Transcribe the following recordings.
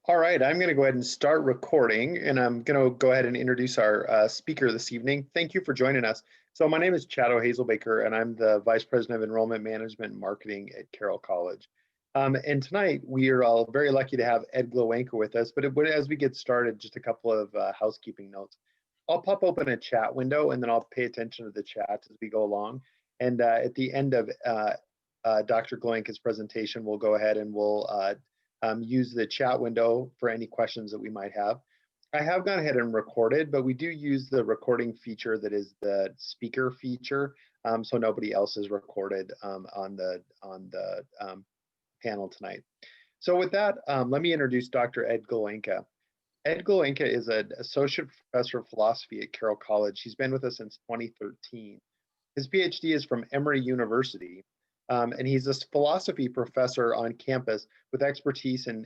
All right, I'm going to go ahead and start recording, and I'm going to go ahead and introduce our speaker this evening. Thank you for joining us. So my name is Chad Hazelbaker, and I'm the Vice President of Enrollment Management and Marketing at Carroll College. And tonight, we are all very lucky to have Ed Glowienka with us, but as we get started, just a couple of housekeeping notes. I'll pop open a chat window, and then I'll pay attention to the chat as we go along. And at the end of Dr. Glowienka's presentation, we'll go ahead and we'll use the chat window for any questions that we might have. I have gone ahead and recorded, but we do use the recording feature that is the speaker feature, so nobody else is recorded on the panel tonight. So with that, let me introduce Dr. Ed Glowienka. Ed Glowienka is an associate professor of philosophy at Carroll College. He's been with us since 2013. His PhD is from Emory University. And he's a philosophy professor on campus with expertise in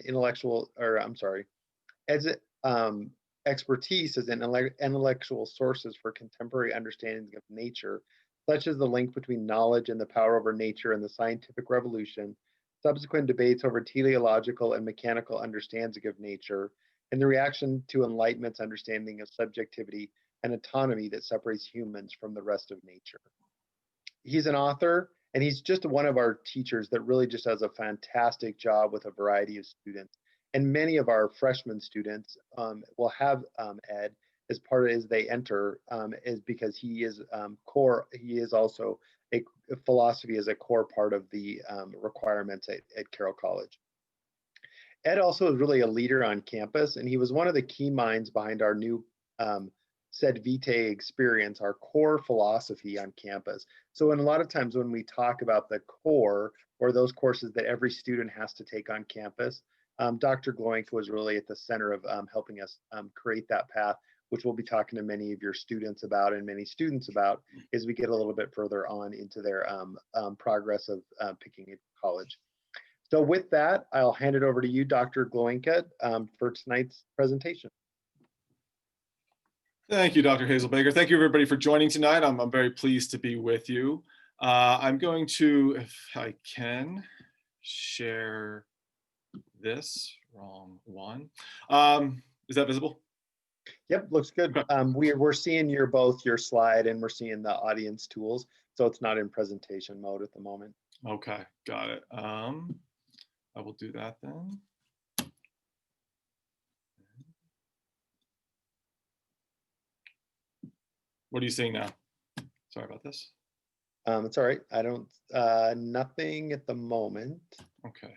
expertise as in intellectual sources for contemporary understandings of nature, such as the link between knowledge and the power over nature and the scientific revolution, subsequent debates over teleological and mechanical understanding of nature, and the reaction to Enlightenment's understanding of subjectivity and autonomy that separates humans from the rest of nature. He's an author, and he's just one of our teachers that really just does a fantastic job with a variety of students. And many of our freshman students will have Ed as part of as they enter, is because he is core. He is also a philosophy as a core part of the requirements at Carroll College. Ed also is really a leader on campus, and he was one of the key minds behind our new Sed Vitae experience, our core philosophy on campus. So, in a lot of times when we talk about the core or those courses that every student has to take on campus, Dr. Glowienka was really at the center of helping us create that path, which we'll be talking to many of your students about and many students about as we get a little bit further on into their progress of picking a college. So with that, I'll hand it over to you, Dr. Glowienka, for tonight's presentation. Thank you, Dr. Hazelbaker. Thank you, everybody, for joining tonight. I'm very pleased to be with you. I'm going to, if I can, share this. Wrong one. Is that visible? Yep, looks good. Okay. We're seeing both your slide and we're seeing the audience tools, so it's not in presentation mode at the moment. Okay, got it. I will do that then. What are you seeing now? Sorry about this. It's all right. I don't, nothing at the moment. Okay.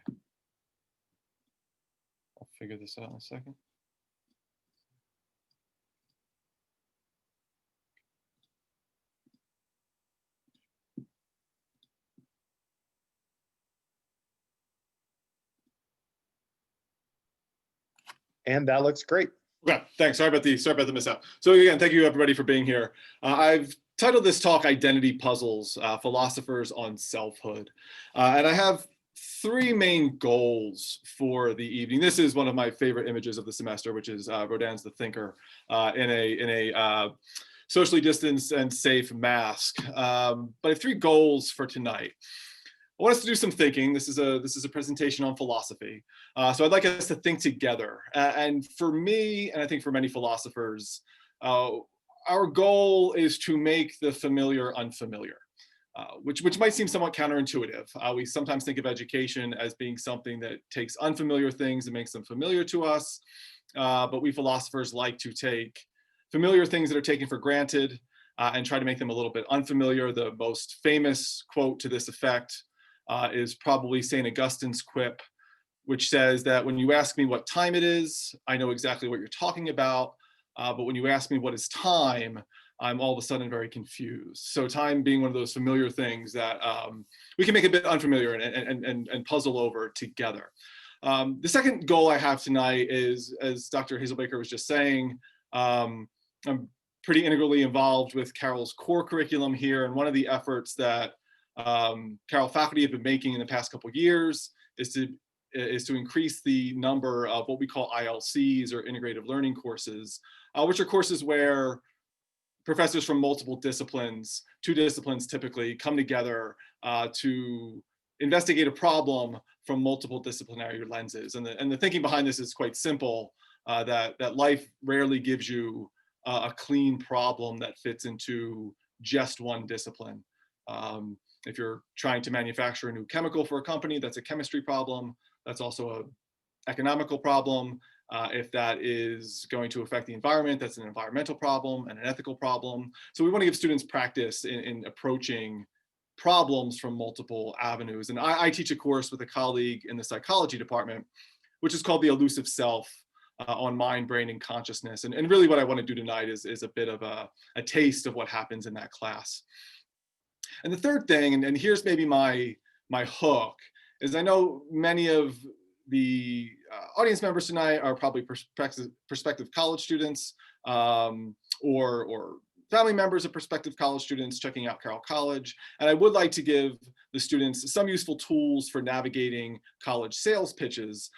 I'll figure this out in a second. And that looks great. Okay, thanks. Sorry about the mishap. So again, thank you everybody for being here. I've titled this talk "Identity Puzzles: Philosophers on Selfhood," and I have three main goals for the evening. This is one of my favorite images of the semester, which is Rodin's The Thinker in a socially distanced and safe mask. But I have three goals for tonight. I want us to do some thinking. This is a presentation on philosophy. So I'd like us to think together. And for me, and I think for many philosophers, our goal is to make the familiar unfamiliar, which might seem somewhat counterintuitive. We sometimes think of education as being something that takes unfamiliar things and makes them familiar to us. But we philosophers like to take familiar things that are taken for granted and try to make them a little bit unfamiliar. The most famous quote to this effect is probably St. Augustine's quip, which says that when you ask me what time it is, I know exactly what you're talking about. But when you ask me what is time, I'm all of a sudden very confused. So time being one of those familiar things that we can make a bit unfamiliar and puzzle over together. The second goal I have tonight is, as Dr. Hazelbaker was just saying, I'm pretty integrally involved with Carroll's core curriculum here. And one of the efforts that Carroll faculty have been making in the past couple of years is to increase the number of what we call ILCs, or integrative learning courses, which are courses where professors from multiple disciplines, two disciplines typically, come together to investigate a problem from multiple disciplinary lenses. And the thinking behind this is quite simple, that life rarely gives you a clean problem that fits into just one discipline. If you're trying to manufacture a new chemical for a company, that's a chemistry problem. That's also an economical problem. If that is going to affect the environment, that's an environmental problem and an ethical problem. So we want to give students practice in approaching problems from multiple avenues. And I teach a course with a colleague in the psychology department, which is called The Elusive Self, on mind, brain, and consciousness. And really what I want to do tonight is a bit of a taste of what happens in that class. And the third thing, and here's maybe my hook, is I know many of the audience members tonight are probably prospective college students, or family members of prospective college students checking out Carroll College. And I would like to give the students some useful tools for navigating college sales pitches,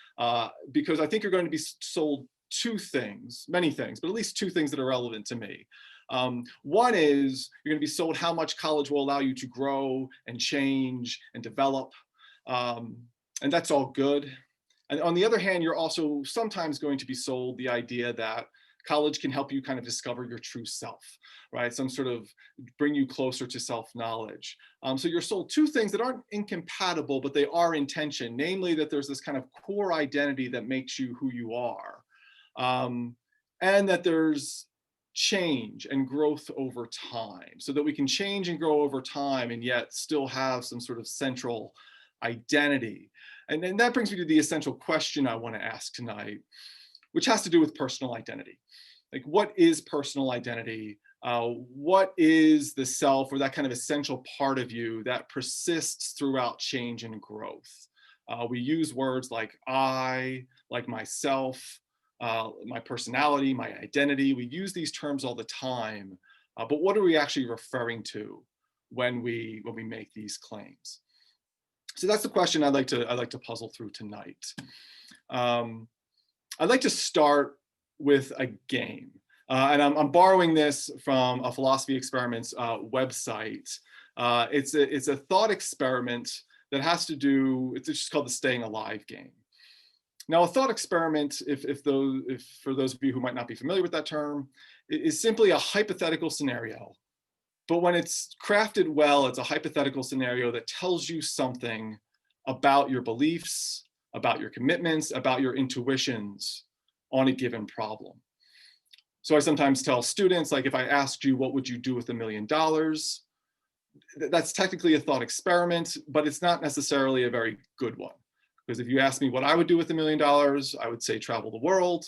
because I think you're going to be sold two things, many things, but at least two things that are relevant to me. One is you're going to be sold how much college will allow you to grow and change and develop. And that's all good. And on the other hand, you're also sometimes going to be sold the idea that college can help you kind of discover your true self, right? Some sort of bring you closer to self-knowledge. So you're sold two things that aren't incompatible, but they are in tension, namely that there's this kind of core identity that makes you who you are, and that there's change and growth over time, so that we can change and grow over time and yet still have some sort of central identity. And then that brings me to the essential question I want to ask tonight, which has to do with personal identity. Like, what is personal identity? What is the self, or that kind of essential part of you that persists throughout change and growth? We use words like I, like myself, my personality, my identity. We use these terms all the time, but what are we actually referring to when we make these claims? So that's the question I'd like to puzzle through tonight. I'd like to start with a game, and I'm borrowing this from a Philosophy Experiments website. It's a thought experiment that has to do. It's just called the Staying Alive game. Now, a thought experiment, if for those of you who might not be familiar with that term, is simply a hypothetical scenario. But when it's crafted well, it's a hypothetical scenario that tells you something about your beliefs, about your commitments, about your intuitions on a given problem. So I sometimes tell students, like, if I asked you, what would you do with $1 million? That's technically a thought experiment, but it's not necessarily a very good one. Because if you ask me what I would do with $1 million, I would say travel the world.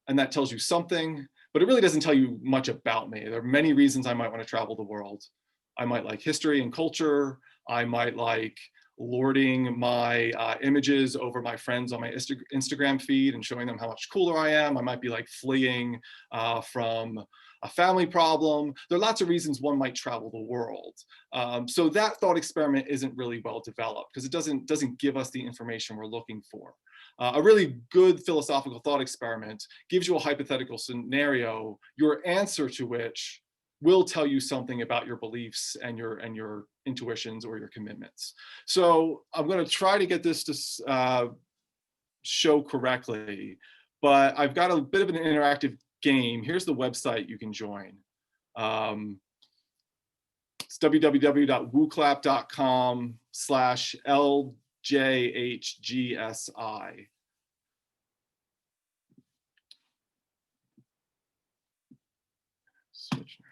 And that tells you something, but it really doesn't tell you much about me. There are many reasons I might want to travel the world. I might like history and culture. I might like lording my images over my friends on my Instagram feed and showing them how much cooler I am. I might be like fleeing from a family problem. There are lots of reasons one might travel the world. So that thought experiment isn't really well developed because it doesn't give us the information we're looking for. A really good philosophical thought experiment gives you a hypothetical scenario, your answer to which will tell you something about your beliefs and your intuitions or your commitments. So I'm going to try to get this to show correctly, but I've got a bit of an interactive game. Here's the website you can join. It's www.wooclap.com/LJHGSI. Switch now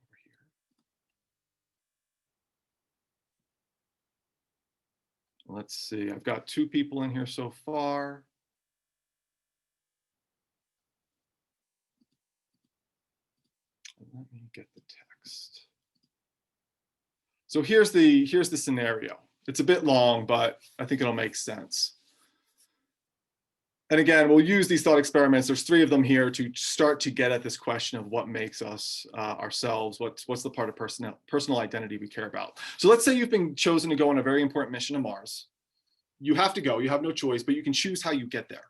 over here. Let's see, I've got 2 people in here so far. Let me get the text. So here's the scenario. It's a bit long, but I think it'll make sense. And again, we'll use these thought experiments. There's 3 of them here to start to get at this question of what makes us ourselves. What's the part of personal identity we care about? So let's say you've been chosen to go on a very important mission to Mars. You have to go. You have no choice, but you can choose how you get there.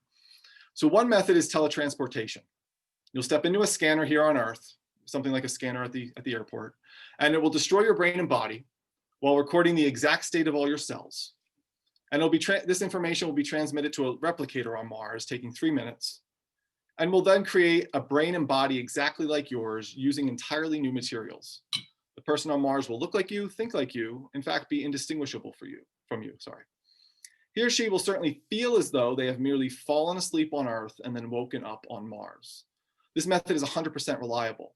So one method is teletransportation. You'll step into a scanner here on Earth, something like a scanner at the airport, and it will destroy your brain and body, while recording the exact state of all your cells. And this information will be transmitted to a replicator on Mars, taking 3 minutes, and will then create a brain and body exactly like yours using entirely new materials. The person on Mars will look like you, think like you, in fact, be indistinguishable from you. He or she will certainly feel as though they have merely fallen asleep on Earth and then woken up on Mars. This method is 100% reliable.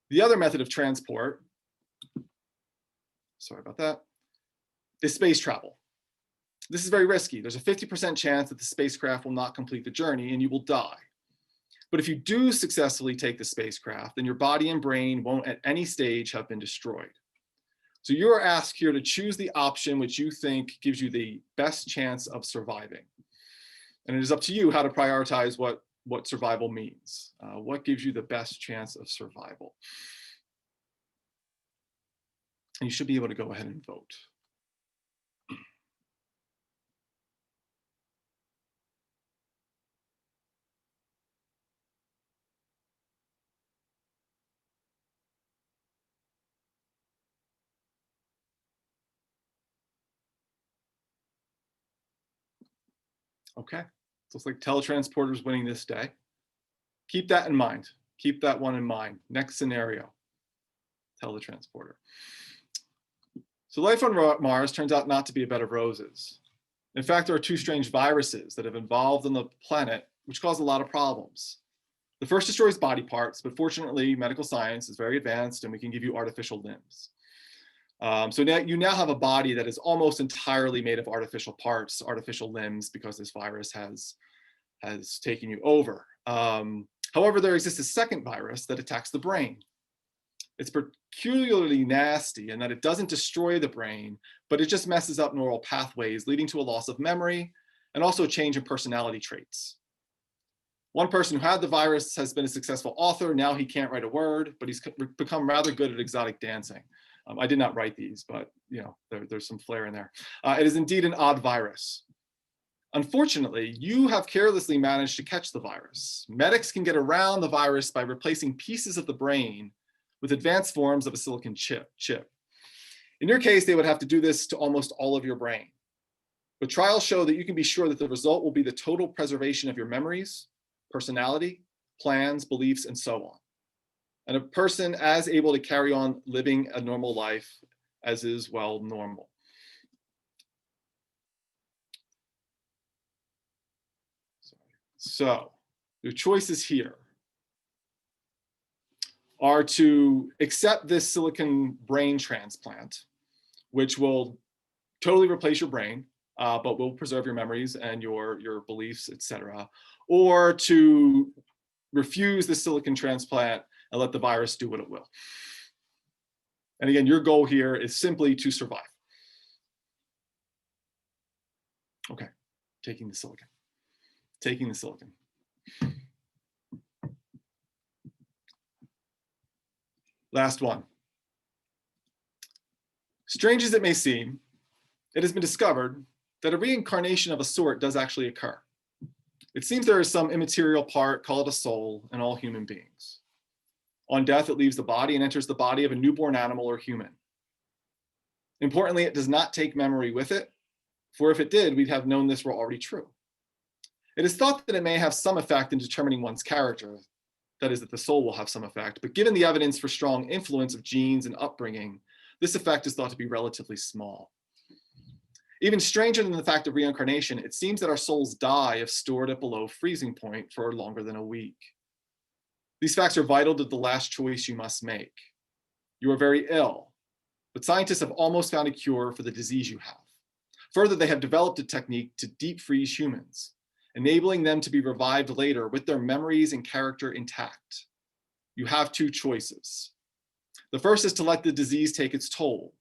The other method of transport, sorry about that, is space travel. This is very risky. There's a 50% chance that the spacecraft will not complete the journey and you will die. But if you do successfully take the spacecraft, then your body and brain won't at any stage have been destroyed. So you are asked here to choose the option which you think gives you the best chance of surviving. And it is up to you how to prioritize what survival means. What gives you the best chance of survival? And you should be able to go ahead and vote. Okay, so it's like teletransporters winning this day. Keep that in mind. Keep that one in mind. Next scenario, teletransporter. So life on Mars turns out not to be a bed of roses. In fact, there are 2 strange viruses that have evolved on the planet, which cause a lot of problems. The first destroys body parts, but fortunately, medical science is very advanced and we can give you artificial limbs. So now you have a body that is almost entirely made of artificial parts, artificial limbs, because this virus has taken you over. However, there exists a second virus that attacks the brain. It's peculiarly nasty in that it doesn't destroy the brain, but it just messes up neural pathways, leading to a loss of memory and also a change in personality traits. One person who had the virus has been a successful author. Now he can't write a word, but he's become rather good at exotic dancing. I did not write these, but there's some flair in there. It is indeed an odd virus. Unfortunately, you have carelessly managed to catch the virus. Medics can get around the virus by replacing pieces of the brain with advanced forms of a silicon chip. In your case, they would have to do this to almost all of your brain. But trials show that you can be sure that the result will be the total preservation of your memories, personality, plans, beliefs, and so on. And a person as able to carry on living a normal life as is, well, normal. So your choices here are to accept this silicon brain transplant, which will totally replace your brain, but will preserve your memories and your beliefs, etc., or to refuse the silicon transplant and let the virus do what it will. And again, your goal here is simply to survive. Okay, taking the silicon. Taking the silicon. Last one. Strange as it may seem, it has been discovered that a reincarnation of a sort does actually occur. It seems there is some immaterial part called a soul in all human beings. On death, it leaves the body and enters the body of a newborn animal or human. Importantly, it does not take memory with it, for if it did, we'd have known this were already true. It is thought that it may have some effect in determining one's character, that is, that the soul will have some effect, but given the evidence for strong influence of genes and upbringing, this effect is thought to be relatively small. Even stranger than the fact of reincarnation, it seems that our souls die if stored at below freezing point for longer than a week. These facts are vital to the last choice you must make. You are very ill, but scientists have almost found a cure for the disease you have. Further, they have developed a technique to deep freeze humans, enabling them to be revived later with their memories and character intact. You have 2 choices. The first is to let the disease take its toll.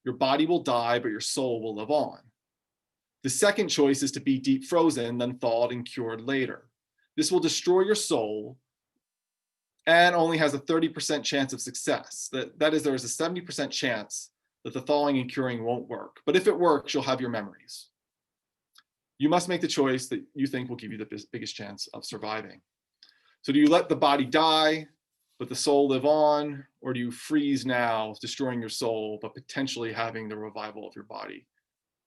Your body will die, but your soul will live on. The second choice is to be deep frozen, then thawed and cured later. This will destroy your soul and only has a 30% chance of success. That is, there is a 70% chance that the thawing and curing won't work. But if it works, you'll have your memories. You must make the choice that you think will give you the biggest chance of surviving. So do you let the body die, but the soul live on? Or do you freeze now, destroying your soul, but potentially having the revival of your body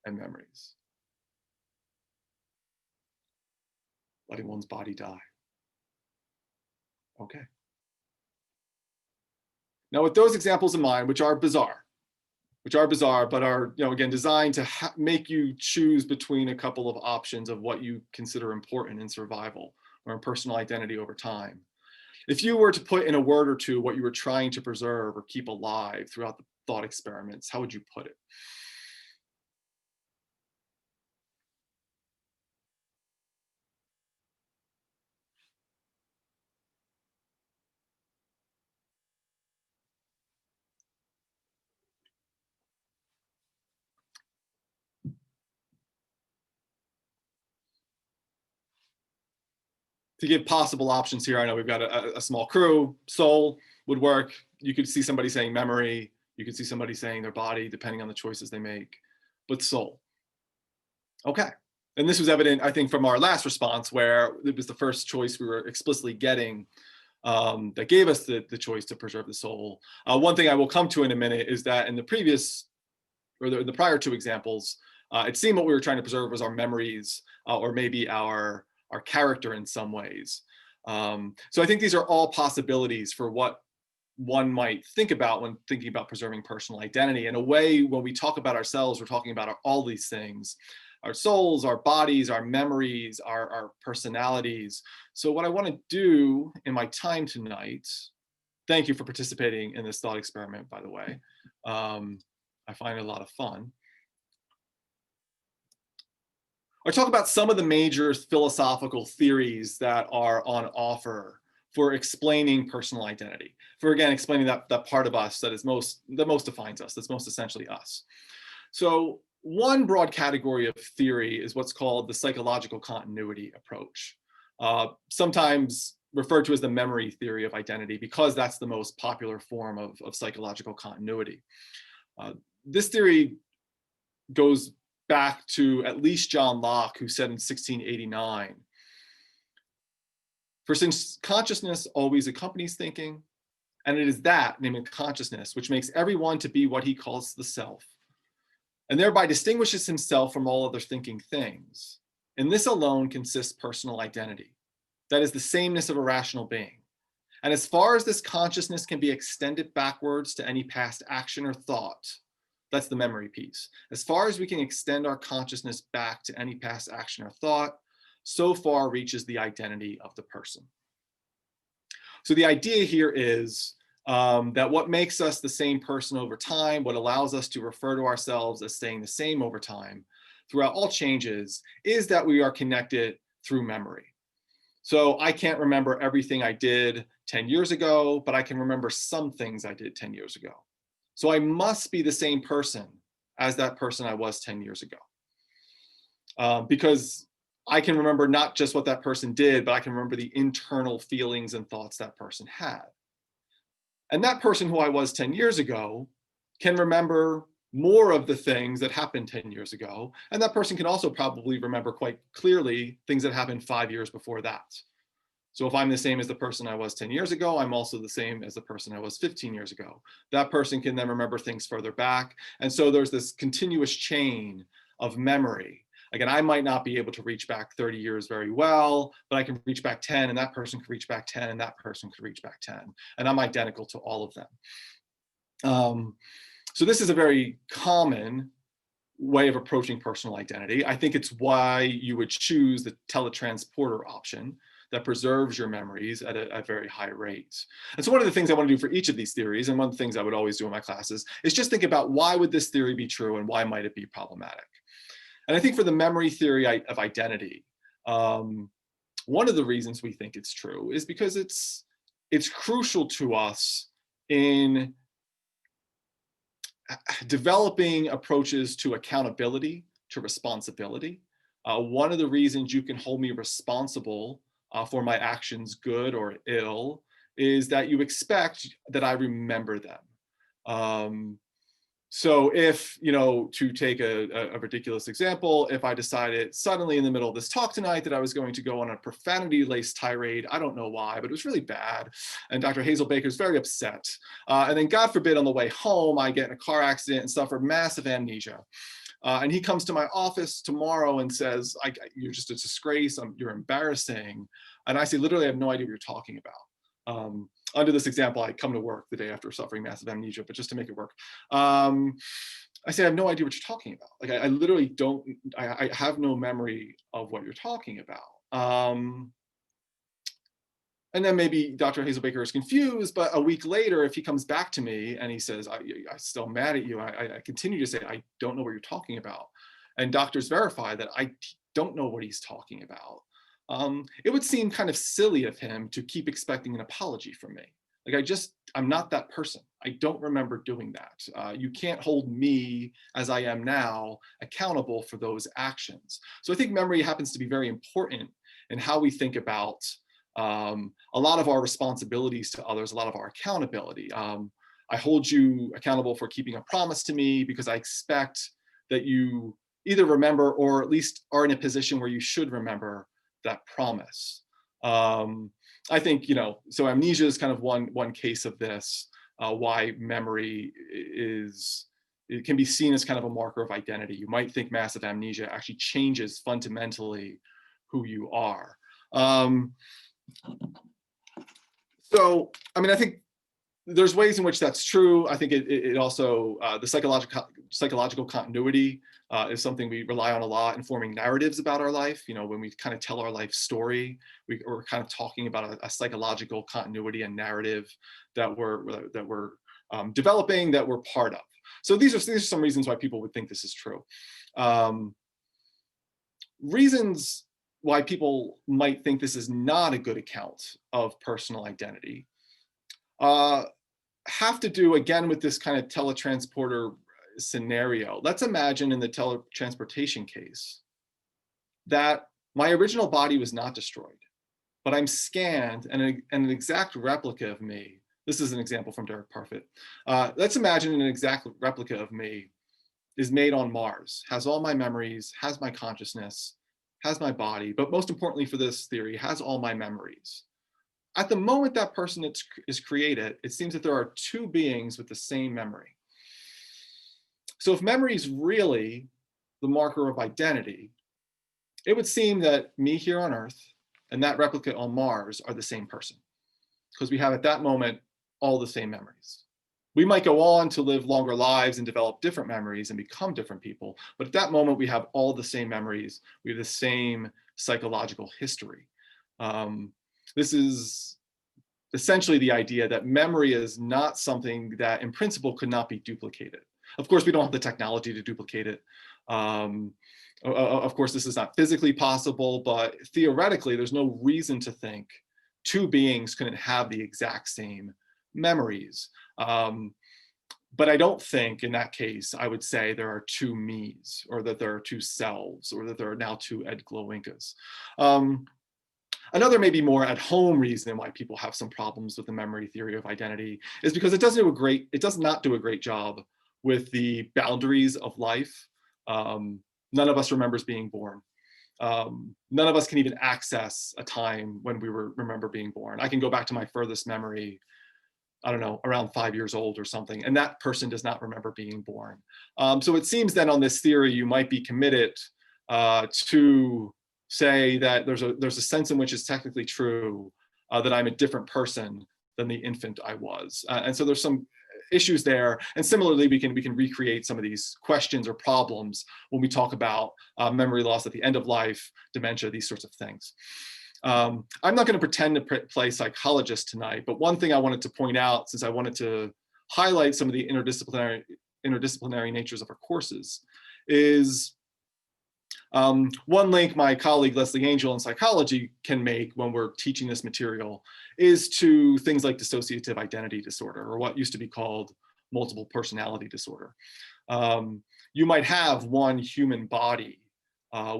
and memories? Letting one's body die. Okay. Now, with those examples in mind, which are bizarre, but are, again, designed to make you choose between a couple of options of what you consider important in survival or in personal identity over time. If you were to put in a word or two what you were trying to preserve or keep alive throughout the thought experiments, how would you put it? To give possible options here, I know we've got a small crew. Soul would work. You could see somebody saying memory. You could see somebody saying their body, depending on the choices they make. But soul. Okay. And this was evident, I think, from our last response, where it was the first choice we were explicitly getting that gave us the choice to preserve the soul. One thing I will come to in a minute is that in the previous, or the prior two examples, it seemed what we were trying to preserve was our memories or maybe our character in some ways. So I think these are all possibilities for what one might think about when thinking about preserving personal identity. In a way, when we talk about ourselves, we're talking about all these things: our souls, our bodies, our memories, our personalities. So what I want to do in my time tonight, thank you for participating in this thought experiment, by the way. I find it a lot of fun. I talk about some of the major philosophical theories that are on offer for explaining personal identity, for, again, explaining that part of us that most defines us, that's most essentially us. So one broad category of theory is what's called the psychological continuity approach, sometimes referred to as the memory theory of identity, because that's the most popular form of psychological continuity. This theory goes back to at least John Locke, who said in 1689, "For since consciousness always accompanies thinking, and it is that, namely consciousness, which makes everyone to be what he calls the self, and thereby distinguishes himself from all other thinking things. In this alone consists personal identity, that is the sameness of a rational being. And as far as this consciousness can be extended backwards to any past action or thought," that's the memory piece. "As far as we can extend our consciousness back to any past action or thought, so far reaches the identity of the person." So the idea here is that what makes us the same person over time, what allows us to refer to ourselves as staying the same over time throughout all changes, is that we are connected through memory. So I can't remember everything I did 10 years ago, but I can remember some things I did 10 years ago. So I must be the same person as that person I was 10 years ago. Because I can remember not just what that person did, but I can remember the internal feelings and thoughts that person had. And that person who I was 10 years ago can remember more of the things that happened 10 years ago. And that person can also probably remember quite clearly things that happened 5 years before that. So if I'm the same as the person I was 10 years ago, I'm also the same as the person I was 15 years ago. That person can then remember things further back. And so there's this continuous chain of memory. Again, I might not be able to reach back 30 years very well, but I can reach back 10, and that person could reach back 10, and that person could reach back 10. And I'm identical to all of them. So this is a very common way of approaching personal identity. I think it's why you would choose the teletransporter option that preserves your memories at a very high rate. And so one of the things I want to do for each of these theories, and one of the things I would always do in my classes, is just think about why would this theory be true and why might it be problematic? And I think for the memory theory of identity, one of the reasons we think it's true is because it's crucial to us in developing approaches to accountability, to responsibility. One of the reasons you can hold me responsible for my actions, good or ill, is that you expect that I remember them. So if, to take a ridiculous example, if I decided suddenly in the middle of this talk tonight that I was going to go on a profanity-laced tirade, I don't know why, but it was really bad. And Dr. Hazel Baker is very upset. And then God forbid on the way home, I get in a car accident and suffer massive amnesia. And he comes to my office tomorrow and says, you're just a disgrace, you're embarrassing. And I say, literally, I have no idea what you're talking about. Under this example, I come to work the day after suffering massive amnesia, but just to make it work. I say, I have no idea what you're talking about. Like, I literally don't, I have no memory of what you're talking about. And then maybe Dr. Hazelbaker is confused, but a week later, if he comes back to me and he says, I'm still mad at you, I continue to say, I don't know what you're talking about. And doctors verify that I don't know what he's talking about. It would seem kind of silly of him to keep expecting an apology from me. Like, I'm not that person. I don't remember doing that. You can't hold me as I am now accountable for those actions. So I think memory happens to be very important in how we think about a lot of our responsibilities to others, a lot of our accountability. I hold you accountable for keeping a promise to me because I expect that you either remember or at least are in a position where you should remember that promise. I think, so amnesia is kind of one case of this, why memory it can be seen as kind of a marker of identity. You might think massive amnesia actually changes fundamentally who you are. So, I think there's ways in which that's true. I think it also, the psychological continuity is something we rely on a lot in forming narratives about our life. When we kind of tell our life story, we're kind of talking about a psychological continuity and narrative that we're developing, that we're part of. So these are some reasons why people would think this is true. Reasons why people might think this is not a good account of personal identity have to do, again, with this kind of teletransporter scenario. Let's imagine in the teletransportation case that my original body was not destroyed, but I'm scanned and an exact replica of me. This is an example from Derek Parfit. Let's imagine an exact replica of me is made on Mars, has all my memories, has my consciousness, has my body, but most importantly for this theory, has all my memories. At the moment that person is created, it seems that there are two beings with the same memory. So if memory is really the marker of identity, it would seem that me here on Earth and that replica on Mars are the same person, because we have at that moment all the same memories. We might go on to live longer lives and develop different memories and become different people, but at that moment we have all the same memories. We have the same psychological history. This is essentially the idea that memory is not something that in principle could not be duplicated. Of course, we don't have the technology to duplicate it. Of course, this is not physically possible, but theoretically, there's no reason to think two beings couldn't have the exact same memories. But I don't think in that case, I would say there are two me's, or that there are two selves, or that there are now two Ed Glowienkas. Another maybe more at home reason why people have some problems with the memory theory of identity is because it does not do a great job with the boundaries of life. None of us remembers being born. None of us can even access a time when we remember being born. I can go back to my furthest memory, I don't know, around 5 years old or something, and that person does not remember being born. So it seems that on this theory, you might be committed to say that there's a sense in which it's technically true that I'm a different person than the infant I was. And so there's some issues there. And similarly, we can recreate some of these questions or problems when we talk about memory loss at the end of life, dementia, these sorts of things. I'm not going to pretend to play psychologist tonight, but one thing I wanted to point out, since I wanted to highlight some of the interdisciplinary natures of our courses, is one link my colleague Leslie Angel in psychology can make when we're teaching this material is to things like dissociative identity disorder, or what used to be called multiple personality disorder. You might have one human body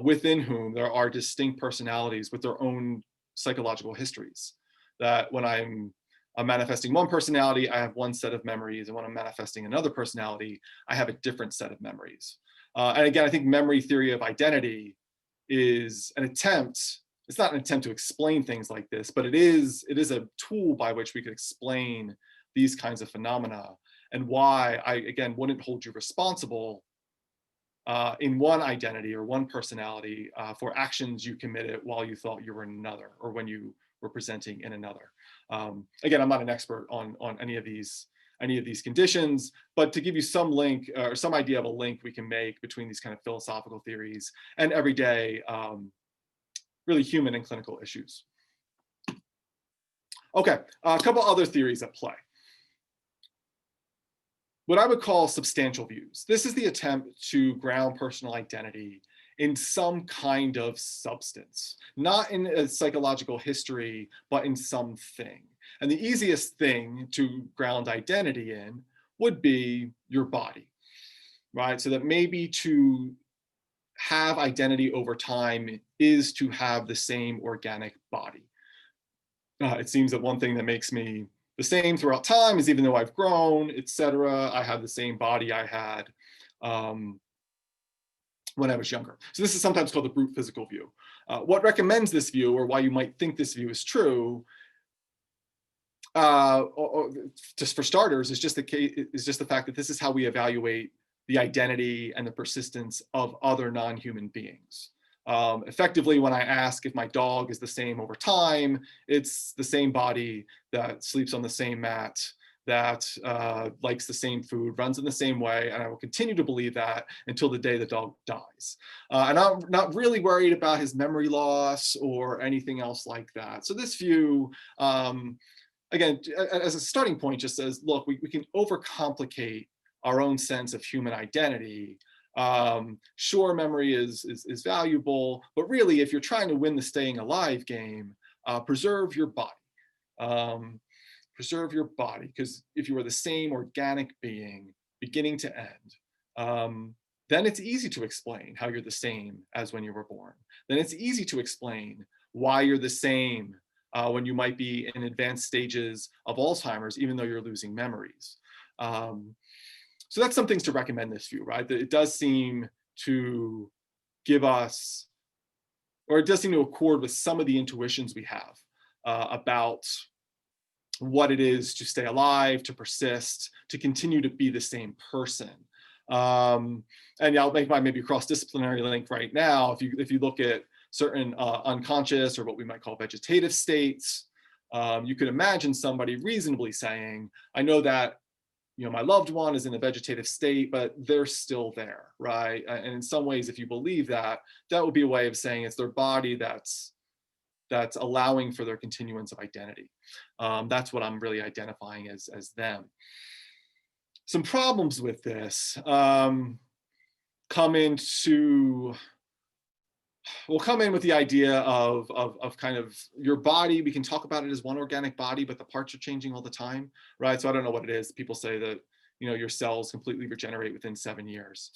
within whom there are distinct personalities with their own psychological histories. That when I'm I'm manifesting one personality, I have one set of memories, and when I'm manifesting another personality, I have a different set of memories. And again, I think memory theory of identity is an attempt, it's not an attempt to explain things like this, but it is a tool by which we could explain these kinds of phenomena, and why I, again, wouldn't hold you responsible in one identity or one personality for actions you committed while you thought you were in another, or when you were presenting in another. Again, I'm not an expert on any of these conditions, but to give you some link or some idea of a link we can make between these kind of philosophical theories and everyday, really human and clinical issues. Okay, a couple other theories at play. What I would call substantial views. This is the attempt to ground personal identity in some kind of substance, not in a psychological history, but in something. And the easiest thing to ground identity in would be your body, right? So that maybe to have identity over time is to have the same organic body. It seems that one thing that makes me the same throughout time is, even though I've grown, etc., I have the same body I had when I was younger. So this is sometimes called the brute physical view. What recommends this view, or why you might think this view is true, or just for starters, is just the fact that this is how we evaluate the identity and the persistence of other non-human beings. Effectively, when I ask if my dog is the same over time, it's the same body that sleeps on the same mat, that likes the same food, runs in the same way, and I will continue to believe that until the day the dog dies. And I'm not really worried about his memory loss or anything else like that. So this view, again, as a starting point, just says, look, we can overcomplicate our own sense of human identity. Sure, memory is valuable, but really, if you're trying to win the staying alive game, preserve your body. Preserve your body, because if you are the same organic being, beginning to end, then it's easy to explain how you're the same as when you were born. Then it's easy to explain why you're the same when you might be in advanced stages of Alzheimer's, even though you're losing memories. So that's some things to recommend this view, right? That it does seem to give us, or it does seem to accord with some of the intuitions we have about what it is to stay alive, to persist, to continue to be the same person. And yeah, I'll make my maybe cross-disciplinary link right now. If you look at certain unconscious, or what we might call vegetative states, you could imagine somebody reasonably saying, I know that my loved one is in a vegetative state, but they're still there, right? And in some ways, if you believe that, that would be a way of saying it's their body that's allowing for their continuance of identity. That's what I'm really identifying as them. Some problems with this come in with the idea of kind of your body. We can talk about it as one organic body, but the parts are changing all the time, right? So I don't know what it is. People say that your cells completely regenerate within 7 years.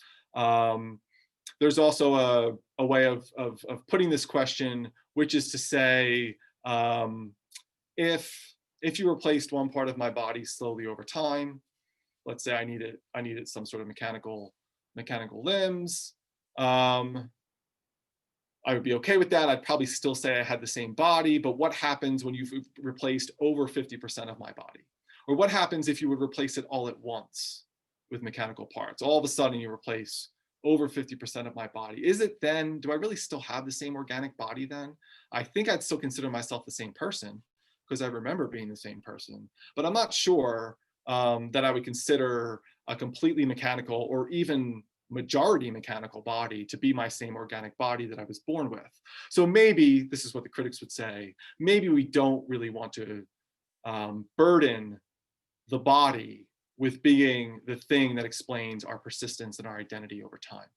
There's also a way of putting this question, which is to say, if you replaced one part of my body slowly over time, let's say I needed some sort of mechanical limbs, I would be okay with that. I'd probably still say I had the same body, but what happens when you've replaced over 50% of my body? Or what happens if you would replace it all at once with mechanical parts? All of a sudden you replace over 50% of my body. Is it then, do I really still have the same organic body then? I think I'd still consider myself the same person, because I remember being the same person, but I'm not sure that I would consider a completely mechanical or even majority mechanical body to be my same organic body that I was born with. So maybe, this is what the critics would say, maybe we don't really want to burden the body with being the thing that explains our persistence and our identity over time.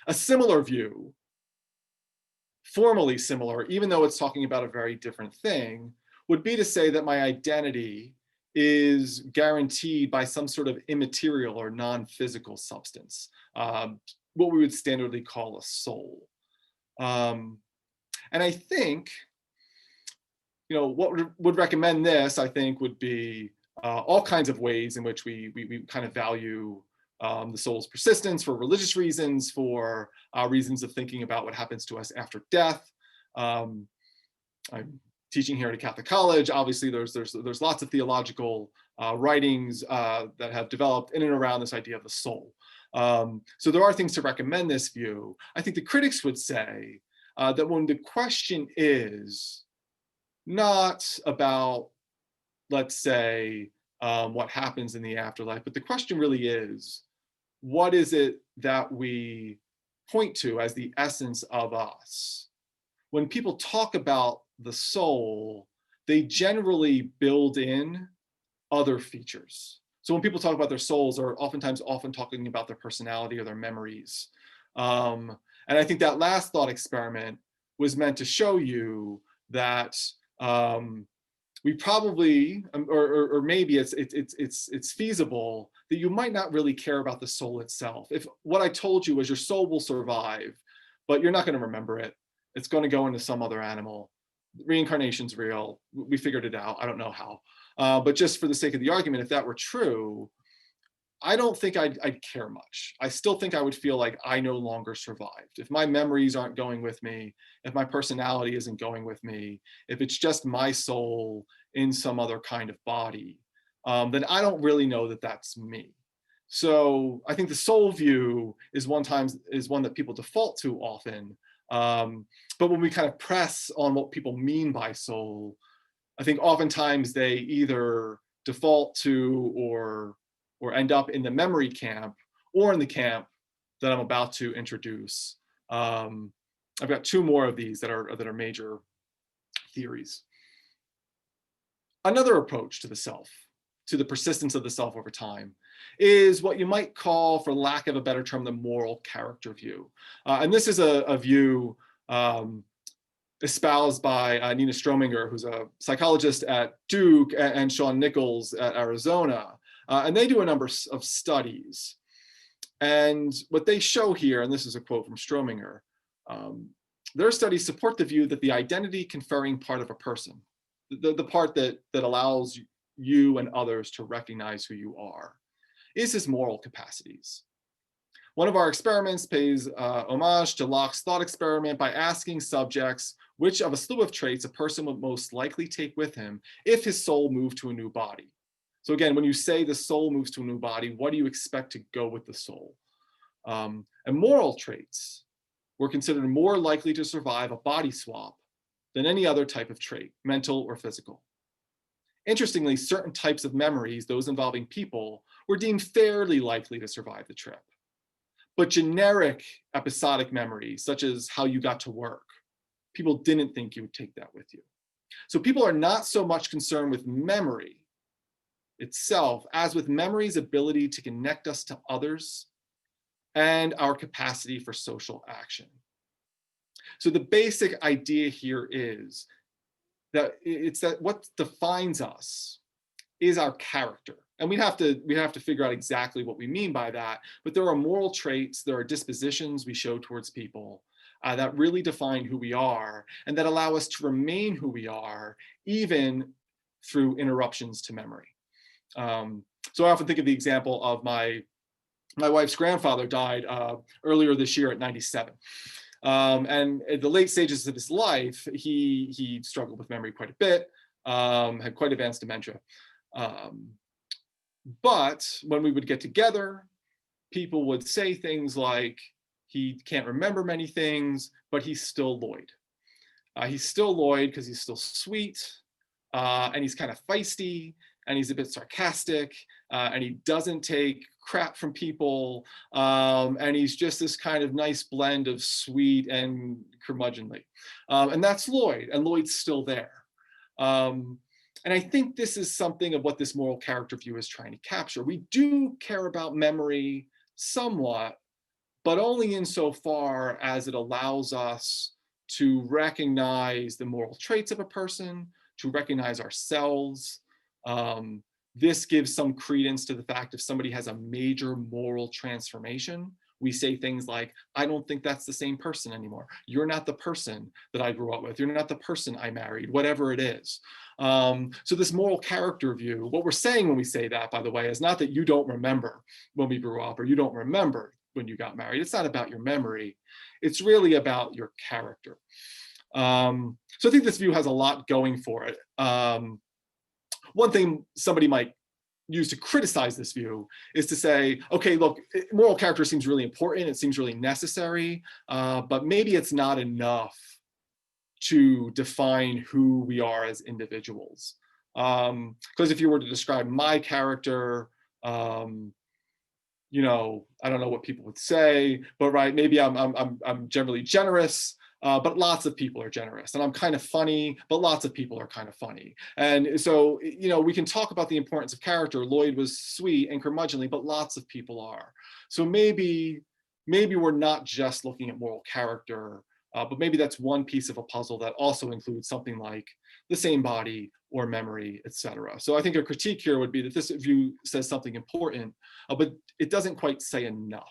A similar view, formally similar, even though it's talking about a very different thing, would be to say that my identity is guaranteed by some sort of immaterial or non-physical substance, what we would standardly call a soul. And I think what would recommend this, I think, would be all kinds of ways in which we kind of value the soul's persistence for religious reasons, for reasons of thinking about what happens to us after death. I'm teaching here at a Catholic college. Obviously, there's lots of theological writings that have developed in and around this idea of the soul. So there are things to recommend this view. I think the critics would say that when the question is not about, let's say, what happens in the afterlife, but the question really is, what is it that we point to as the essence of us? When people talk about the soul, they generally build in other features. So when people talk about their souls, they're oftentimes often talking about their personality or their memories. And I think that last thought experiment was meant to show you that we probably, or maybe it's feasible that you might not really care about the soul itself. If what I told you was your soul will survive, but you're not going to remember it. It's going to go into some other animal. Reincarnation's real. We figured it out. I don't know how. But just for the sake of the argument, if that were true, I don't think I'd care much. I still think I would feel like I no longer survived. If my memories aren't going with me, if my personality isn't going with me, if it's just my soul in some other kind of body, then I don't really know that that's me. So I think the soul view is one that people default to often. But when we kind of press on what people mean by soul, I think oftentimes they either default to or end up in the memory camp or in the camp that I'm about to introduce. I've got two more of these that are major theories. Another approach to the self, to the persistence of the self over time, is what you might call, for lack of a better term, the moral character view. And this is a view espoused by Nina Strominger, who's a psychologist at Duke, and Sean Nichols at Arizona. And they do a number of studies. And what they show here, and this is a quote from Strominger, their studies support the view that the identity conferring part of a person, the part that allows you and others to recognize who you are, is his moral capacities. One of our experiments pays homage to Locke's thought experiment by asking subjects which of a slew of traits a person would most likely take with him if his soul moved to a new body. So again, when you say the soul moves to a new body, what do you expect to go with the soul? And moral traits were considered more likely to survive a body swap than any other type of trait, mental or physical. Interestingly, certain types of memories, those involving people, were deemed fairly likely to survive the trip. But generic episodic memories, such as how you got to work, people didn't think you would take that with you. So people are not so much concerned with memory itself as with memory's ability to connect us to others and our capacity for social action. So the basic idea here is that what defines us is our character. And we have to figure out exactly what we mean by that. But there are moral traits, there are dispositions we show towards people that really define who we are and that allow us to remain who we are, even through interruptions to memory. So I often think of the example of my wife's grandfather died earlier this year at 97. And at the late stages of his life, he struggled with memory quite a bit, had quite advanced dementia. But when we would get together, people would say things like, he can't remember many things, but he's still Lloyd. He's still Lloyd because he's still sweet, and he's kind of feisty, and he's a bit sarcastic, and he doesn't take crap from people, and he's just this kind of nice blend of sweet and curmudgeonly. And that's Lloyd, and Lloyd's still there. And I think this is something of what this moral character view is trying to capture. We do care about memory somewhat, but only insofar as it allows us to recognize the moral traits of a person, to recognize ourselves. This gives some credence to the fact if somebody has a major moral transformation, We say things like, I don't think that's the same person anymore. You're not the person that I grew up with. You're not the person I married, whatever it is. So this moral character view, what we're saying when we say that, by the way, is not that you don't remember when we grew up or you don't remember when you got married. It's not about your memory. It's really about your character. So I think this view has a lot going for it. One thing somebody might use to criticize this view is to say, okay, look, moral character seems really important. It seems really necessary, but maybe it's not enough to define who we are as individuals. Because if you were to describe my character, you know, I don't know what people would say, but right, maybe I'm generally generous, but lots of people are generous, and I'm kind of funny, but lots of people are kind of funny. And so, you know, we can talk about the importance of character. Lloyd was sweet and curmudgeonly, but lots of people are. So maybe we're not just looking at moral character, but maybe that's one piece of a puzzle that also includes something like the same body or memory, etc. So I think a critique here would be that this view says something important, but it doesn't quite say enough.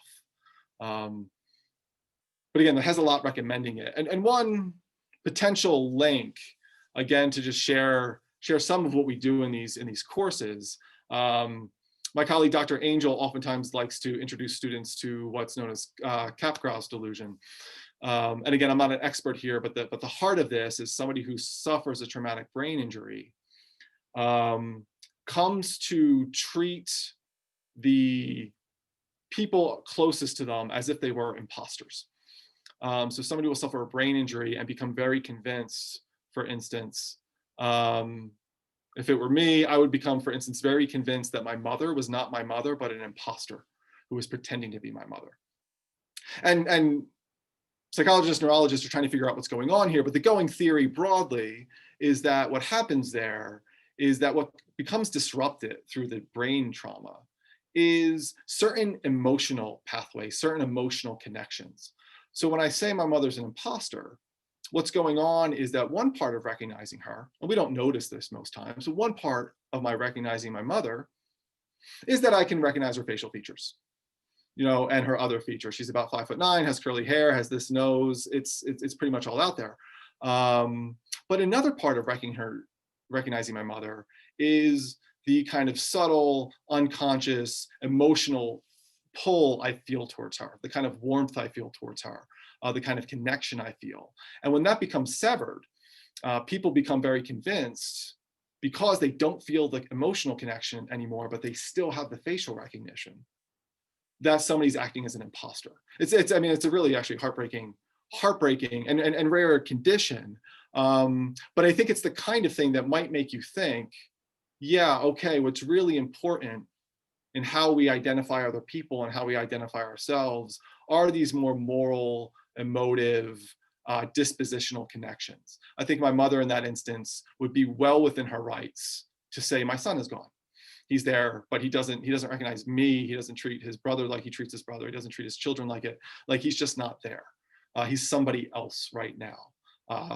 But again, it has a lot recommending it. And one potential link, again, to just share some of what we do in these courses. My colleague, Dr. Angel, oftentimes likes to introduce students to what's known as Capgras delusion. And again, I'm not an expert here, but the heart of this is somebody who suffers a traumatic brain injury comes to treat the people closest to them as if they were imposters. So somebody will suffer a brain injury and become very convinced, for instance, if it were me, I would become, for instance, very convinced that my mother was not my mother, but an imposter who was pretending to be my mother. And psychologists, neurologists are trying to figure out what's going on here, but the going theory broadly is that what happens there is that what becomes disrupted through the brain trauma is certain emotional pathways, certain emotional connections. So when I say my mother's an imposter, what's going on is that one part of recognizing her, and we don't notice this most times, so one part of my recognizing my mother is that I can recognize her facial features, you know, and her other features. She's about 5'9", has curly hair, has this nose. It's pretty much all out there. But another part of recognizing my mother is the kind of subtle, unconscious, emotional pull I feel towards her, the kind of warmth I feel towards her, the kind of connection I feel. And when that becomes severed, people become very convinced, because they don't feel the emotional connection anymore, but they still have the facial recognition, that somebody's acting as an imposter. I mean, it's a really actually heartbreaking and rare condition. But I think it's the kind of thing that might make you think, yeah, okay, what's really important in how we identify other people and how we identify ourselves are these more moral, emotive, dispositional connections. I think my mother in that instance would be well within her rights to say, my son is gone. He's there, but he doesn't recognize me. He doesn't treat his brother like he treats his brother. He doesn't treat his children like he's just not there. He's somebody else right now.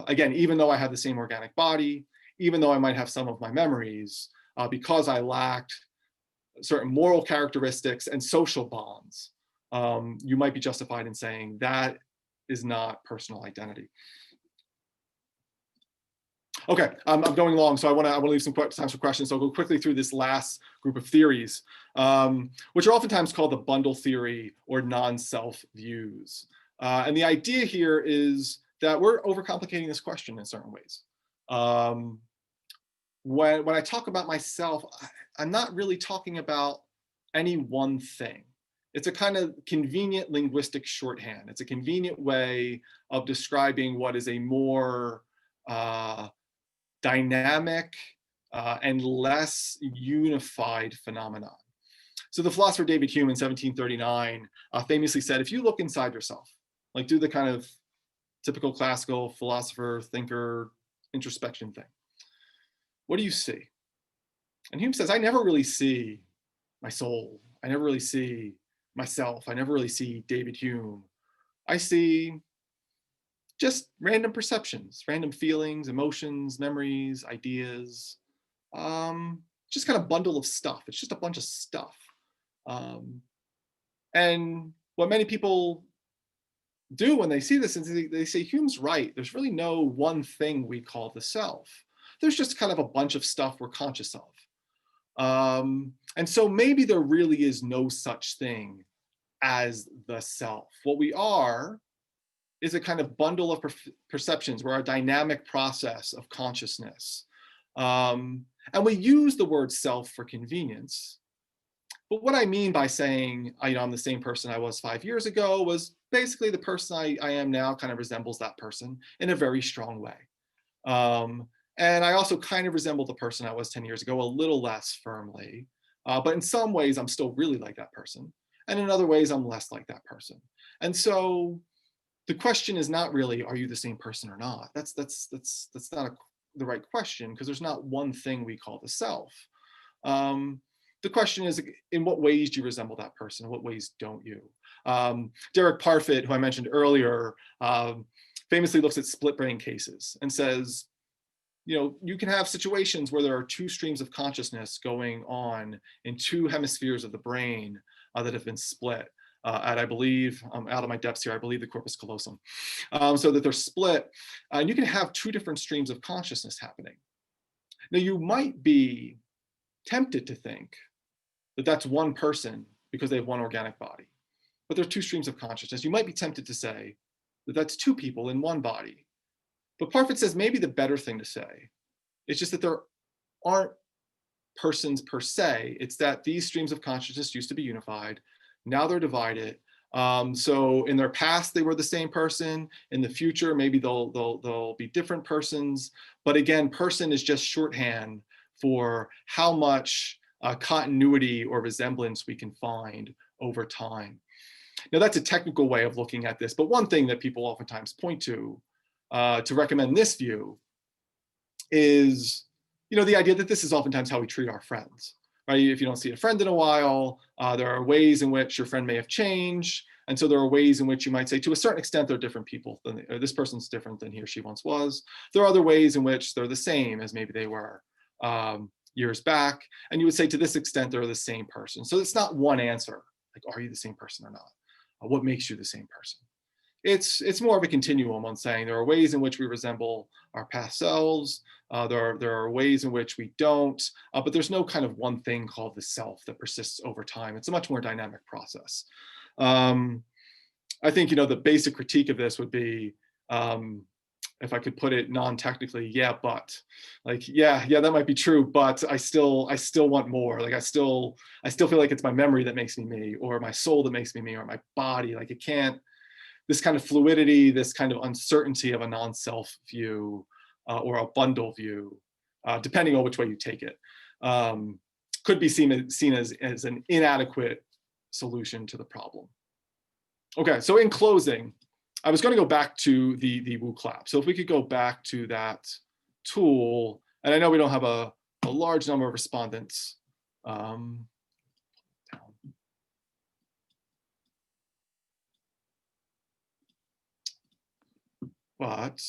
Again, even though I have the same organic body, even though I might have some of my memories, because I lacked certain moral characteristics and social bonds, you might be justified in saying that is not personal identity. Okay, I'm going long, so I want to leave some time for questions. So I'll go quickly through this last group of theories, which are oftentimes called the bundle theory or non-self views. And the idea here is that we're overcomplicating this question in certain ways. When I talk about myself, I'm not really talking about any one thing. It's a kind of convenient linguistic shorthand. It's a convenient way of describing what is a more dynamic and less unified phenomenon. So the philosopher David Hume in 1739 famously said, if you look inside yourself, like do the kind of typical classical philosopher, thinker, introspection thing, what do you see? And Hume says, I never really see my soul. I never really see myself. I never really see David Hume. I see just random perceptions, random feelings, emotions, memories, ideas, just kind of bundle of stuff. It's just a bunch of stuff. And what many people do when they see this is they say, Hume's right. There's really no one thing we call the self. There's just kind of a bunch of stuff we're conscious of. And so maybe there really is no such thing as the self. What we are is a kind of bundle of perceptions. We're a dynamic process of consciousness. And we use the word self for convenience. But what I mean by saying, I'm the same person I was 5 years ago was basically the person I am now kind of resembles that person in a very strong way. And I also kind of resemble the person I was 10 years ago, a little less firmly. But in some ways, I'm still really like that person. And in other ways, I'm less like that person. And so the question is not really, are you the same person or not? That's not the right question, because there's not one thing we call the self. The question is, in what ways do you resemble that person? In what ways don't you? Derek Parfit, who I mentioned earlier, famously looks at split brain cases and says, you can have situations where there are two streams of consciousness going on in two hemispheres of the brain that have been split at, I believe, out of my depths here, I believe the corpus callosum, so that they're split. And you can have two different streams of consciousness happening. Now, you might be tempted to think that that's one person because they have one organic body, but there's two streams of consciousness. You might be tempted to say that that's two people in one body. But Parfit says maybe the better thing to say is just that there aren't persons per se. It's that these streams of consciousness used to be unified. Now they're divided. So in their past, they were the same person. In the future, maybe they'll be different persons. But again, person is just shorthand for how much continuity or resemblance we can find over time. Now, that's a technical way of looking at this. But one thing that people oftentimes point to recommend this view is, the idea that this is oftentimes how we treat our friends, right? If you don't see a friend in a while, there are ways in which your friend may have changed. And so there are ways in which you might say, to a certain extent, they're different people, or this person's different than he or she once was. There are other ways in which they're the same as maybe they were years back. And you would say, to this extent, they're the same person. So it's not one answer, like, are you the same person or not? What makes you the same person? It's more of a continuum on saying there are ways in which we resemble our past selves. There are ways in which we don't, but there's no kind of one thing called the self that persists over time. It's a much more dynamic process. I think, the basic critique of this would be, if I could put it non-technically, but like, yeah, that might be true, but I still want more. Like, I still feel like it's my memory that makes me me, or my soul that makes me me, or my body. Like, it can't, this kind of fluidity, this kind of uncertainty of a non-self view or a bundle view, depending on which way you take it, could be seen as an inadequate solution to the problem. Okay, so in closing, I was going to go back to the Woo clap. So if we could go back to that tool, and I know we don't have a large number of respondents. But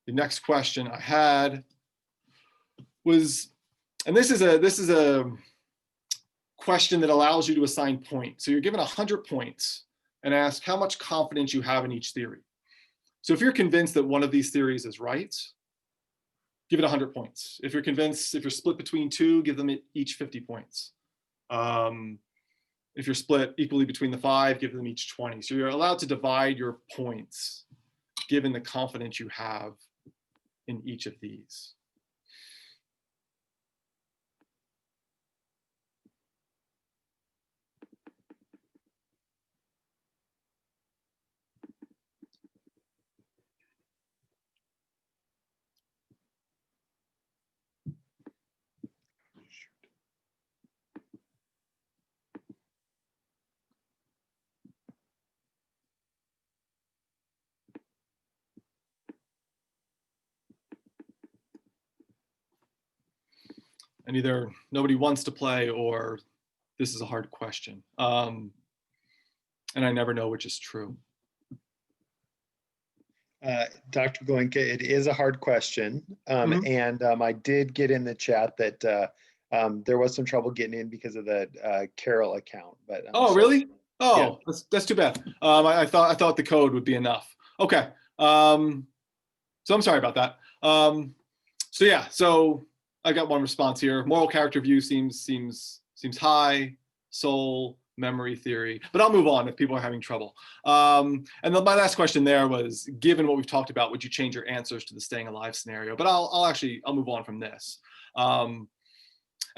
the next question I had was, and this is a question that allows you to assign points. So you're given 100 points and asked how much confidence you have in each theory. So if you're convinced that one of these theories is right, give it 100 points. If you're split between two, give them each 50 points. If you're split equally between the 5, give them each 20. So you're allowed to divide your points given the confidence you have in each of these. And either nobody wants to play or this is a hard question. And I never know which is true. Dr. Glowienka, it is a hard question. And I did get in the chat that There was some trouble getting in because of the Carroll account, but Oh, so really? yeah. Oh, that's too bad. I thought the code would be enough. Okay. So I'm sorry about that. So yeah, so I got one response here. Moral character view seems high. Soul, memory theory. But I'll move on if people are having trouble. And then my last question there was, given what we've talked about, would you change your answers to the staying alive scenario? But I'll move on from this. And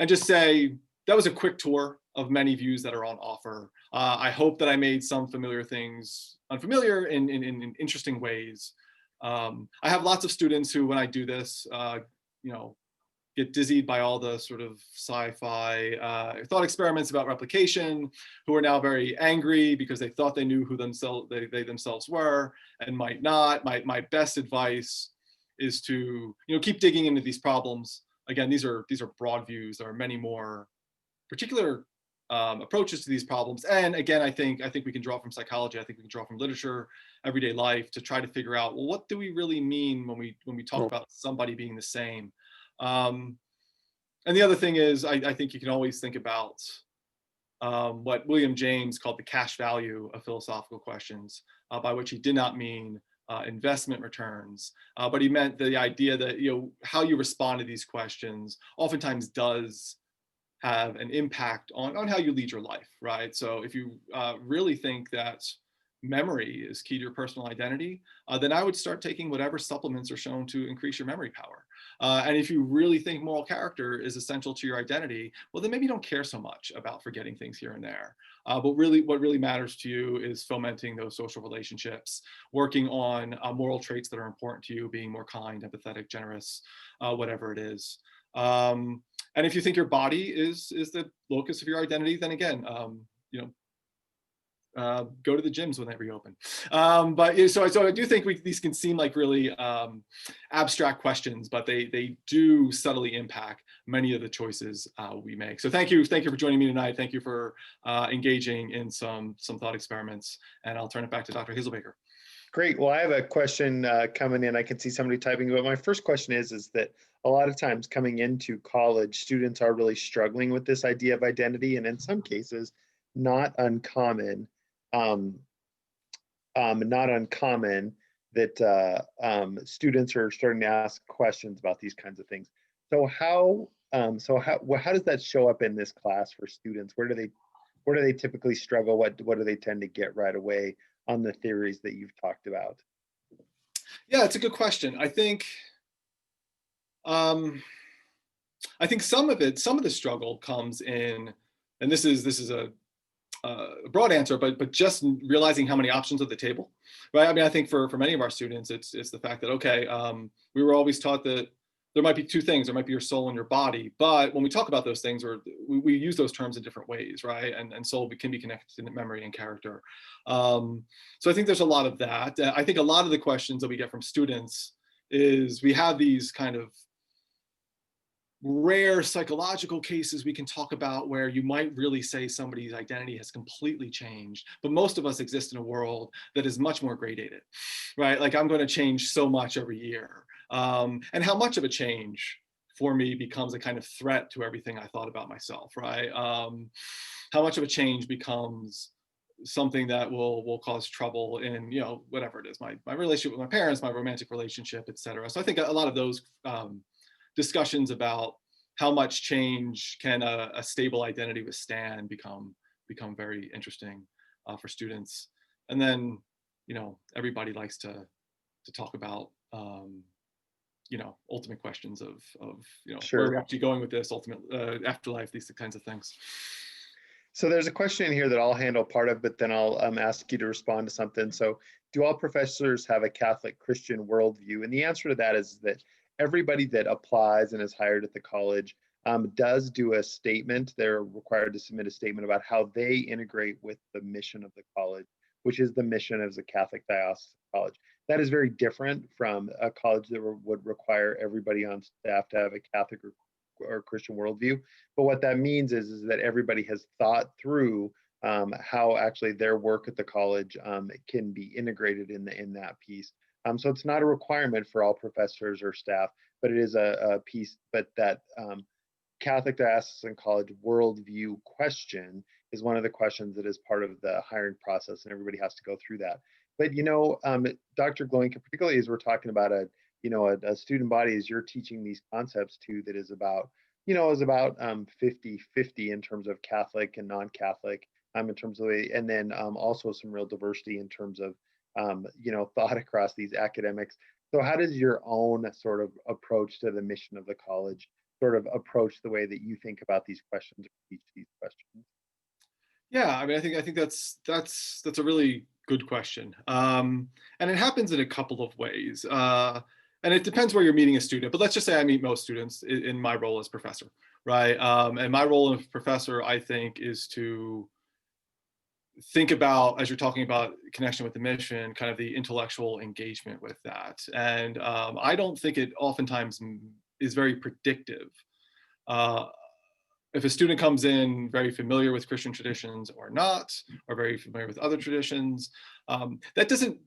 just say that was a quick tour of many views that are on offer. I hope that I made some familiar things unfamiliar in interesting ways. I have lots of students who, when I do this, you know, get dizzied by all the sort of sci-fi thought experiments about replication, who are now very angry because they thought they knew who they themselves were and might not. My best advice is to, you know, keep digging into these problems. Again, these are broad views. There are many more particular approaches to these problems. And again, I think we can draw from psychology. I think we can draw from literature, everyday life, to try to figure out, well, what do we really mean when we talk about somebody being the same? And the other thing is, I think you can always think about what William James called the cash value of philosophical questions, by which he did not mean investment returns, but he meant the idea that, you know, how you respond to these questions oftentimes does have an impact on how you lead your life, right? So if you really think that memory is key to your personal identity, then I would start taking whatever supplements are shown to increase your memory power. And if you really think moral character is essential to your identity, well, then maybe you don't care so much about forgetting things here and there. But really, what really matters to you is fomenting those social relationships, working on moral traits that are important to you, being more kind, empathetic, generous, whatever it is. And if you think your body is the locus of your identity, then again, you know, go to the gyms when they reopen. But so I do think these can seem like really abstract questions, but they do subtly impact many of the choices we make. So thank you for joining me tonight. Thank you for engaging in some thought experiments, and I'll turn it back to Dr. Hazelbaker. Great. Well, I have a question coming in. I can see somebody typing, but my first question is that a lot of times coming into college, students are really struggling with this idea of identity, and in some cases, not uncommon, not uncommon that students are starting to ask questions about these kinds of things. So how does that show up in this class for students? Where do they typically struggle? What do they tend to get right away on the theories that you've talked about? Yeah, it's a good question. I think some of the struggle comes in, and this is a broad answer, but just realizing how many options at the table, right? I mean, I think for many of our students, it's the fact that, okay, we were always taught that there might be two things. There might be your soul and your body, but when we talk about those things, or we use those terms in different ways, right? And soul can be connected to memory and character. So I think there's a lot of that. I think a lot of the questions that we get from students is, we have these kind of rare psychological cases we can talk about where you might really say somebody's identity has completely changed, but most of us exist in a world that is much more gradated, right? Like, I'm going to change so much every year, and how much of a change for me becomes a kind of threat to everything I thought about myself, right? How much of a change becomes something that will cause trouble in, you know, whatever it is, my relationship with my parents, my romantic relationship, etc. So I think a lot of those discussions about how much change can a stable identity withstand become very interesting for students. And then, you know, everybody likes to talk about you know, ultimate questions of you know, Sure. where are we actually going with this, ultimate afterlife, these kinds of things. So there's a question in here that I'll handle part of, but then I'll ask you to respond to something. So, do all professors have a Catholic Christian worldview? And the answer to that is that everybody that applies and is hired at the college does do a statement. They're required to submit a statement about how they integrate with the mission of the college, which is the mission as a Catholic diocesan college. That is very different from a college that would require everybody on staff to have a Catholic or Christian worldview. But what that means is that everybody has thought through how actually their work at the college can be integrated in that piece. So it's not a requirement for all professors or staff, but it is a piece. But that Catholic diocesan college worldview question is one of the questions that is part of the hiring process, and everybody has to go through that. But Dr. Glowienka, particularly as we're talking about a student body, as you're teaching these concepts to, that is about 50-50 in terms of Catholic and non-Catholic, in terms of and then also some real diversity in terms of thought across these academics. So how does your own sort of approach to the mission of the college sort of approach the way that you think about these questions or teach these questions? Yeah, I mean, I think that's a really good question, and it happens in a couple of ways, and it depends where you're meeting a student. But let's just say I meet most students in my role as professor, right? And my role as professor, I think, is to think about, as you're talking about connection with the mission, kind of the intellectual engagement with that. And I don't think it oftentimes is very predictive. Uh, if a student comes in very familiar with Christian traditions or not, or very familiar with other traditions, that doesn't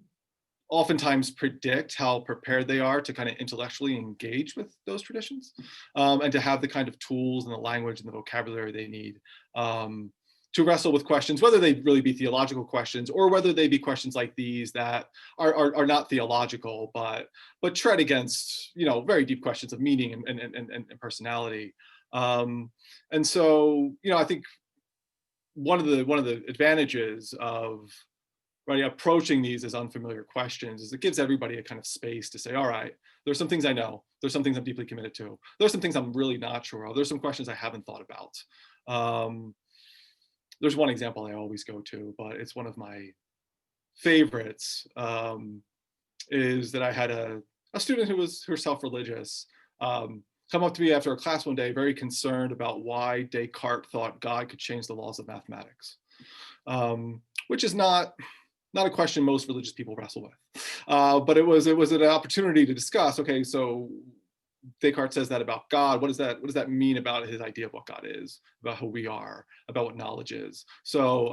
oftentimes predict how prepared they are to kind of intellectually engage with those traditions, and to have the kind of tools and the language and the vocabulary they need to wrestle with questions, whether they really be theological questions or whether they be questions like these that are not theological, but tread against very deep questions of meaning and personality. And so I think one of the advantages of approaching these as unfamiliar questions is it gives everybody a kind of space to say, all right, there's some things I know, there's some things I'm deeply committed to, there's some things I'm really not sure of, there's some questions I haven't thought about. There's one example I always go to, but it's one of my favorites, is that I had a student who was herself-religious come up to me after a class one day, very concerned about why Descartes thought God could change the laws of mathematics, which is not a question most religious people wrestle with. But it was an opportunity to discuss, okay, so Descartes says that about God. What does that mean about his idea of what God is, about who we are, about what knowledge is? So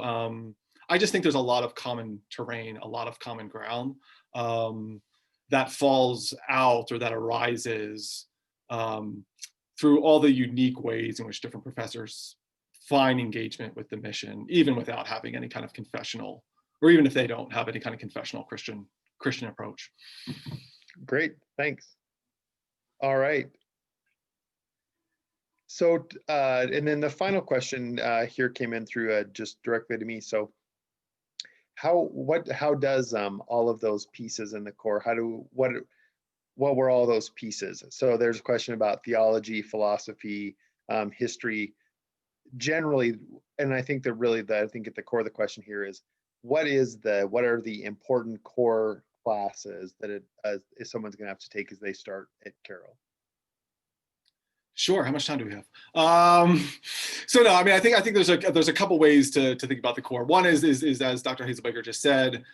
I just think there's a lot of common terrain, a lot of common ground that falls out or that arises through all the unique ways in which different professors find engagement with the mission, even without having any kind of confessional, or even if they don't have any kind of confessional Christian approach. Great, thanks. All right. So, and then the final question here came in through just directly to me. So, how does all of those pieces in the core? What were all those pieces? So there's a question about theology, philosophy, history, generally, and I think I think at the core of the question here is what are the important core classes that if someone's going to have to take as they start at Carroll? Sure. How much time do we have? So no, I mean, I think there's a couple ways to think about the core. One is as Dr. Hazelbaker just said,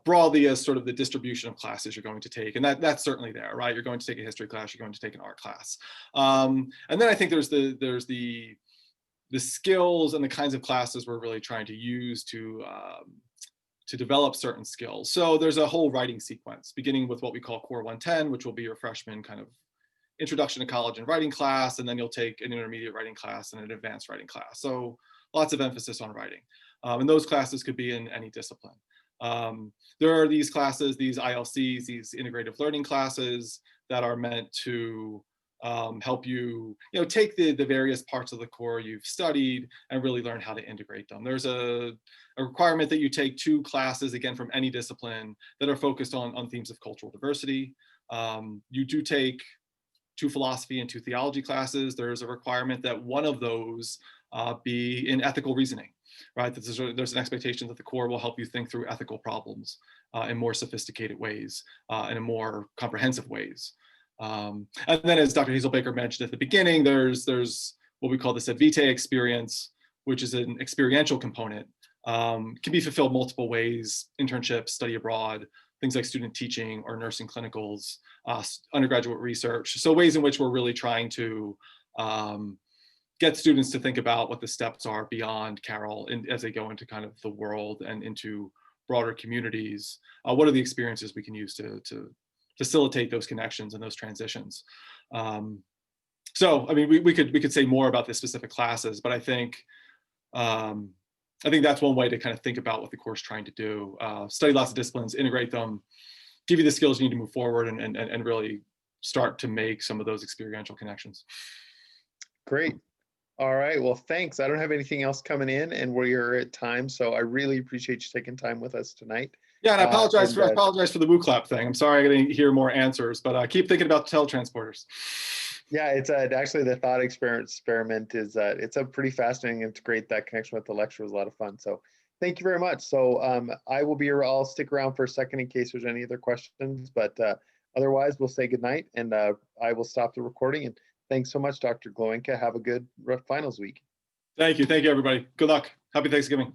broadly as sort of the distribution of classes you're going to take, and that's certainly there, right? You're going to take a history class, you're going to take an art class, and then I think there's the skills and the kinds of classes we're really trying to use to develop certain skills. So there's a whole writing sequence, beginning with what we call Core 110, which will be your freshman kind of introduction to college and writing class, and then you'll take an intermediate writing class and an advanced writing class. So lots of emphasis on writing. And those classes could be in any discipline. There are these classes, these ILCs, these integrative learning classes that are meant to help you, take the various parts of the core you've studied and really learn how to integrate them. There's a requirement that you take 2 classes, again, from any discipline that are focused on themes of cultural diversity. You do take 2 philosophy and 2 theology classes. There's a requirement that one of those be in ethical reasoning, right? There's an expectation that the core will help you think through ethical problems in more sophisticated ways, and in more comprehensive ways. And then, as Dr. Hazelbaker mentioned at the beginning, there's what we call the sed vitae experience, which is an experiential component. Can be fulfilled multiple ways: internships, study abroad, things like student teaching or nursing clinicals, undergraduate research. So ways in which we're really trying to get students to think about what the steps are beyond Carroll as they go into kind of the world and into broader communities. What are the experiences we can use to facilitate those connections and those transitions? So, I mean, we could say more about the specific classes, but I think that's one way to kind of think about what the course is trying to do. Study lots of disciplines, integrate them, give you the skills you need to move forward, and really start to make some of those experiential connections. Great. All right. Well, thanks. I don't have anything else coming in, and we're at time, so I really appreciate you taking time with us tonight. Yeah, and I apologize for the woo clap thing. I'm sorry I didn't hear more answers, but keep thinking about teletransporters. Yeah, it's actually the thought experiment is it's a pretty fascinating. It's great. That connection with the lecture was a lot of fun. So thank you very much. So I will be. I'll stick around for a second in case there's any other questions. But otherwise, we'll say goodnight, and I will stop the recording. And thanks so much, Dr. Glowienka. Have a good finals week. Thank you, everybody. Good luck. Happy Thanksgiving.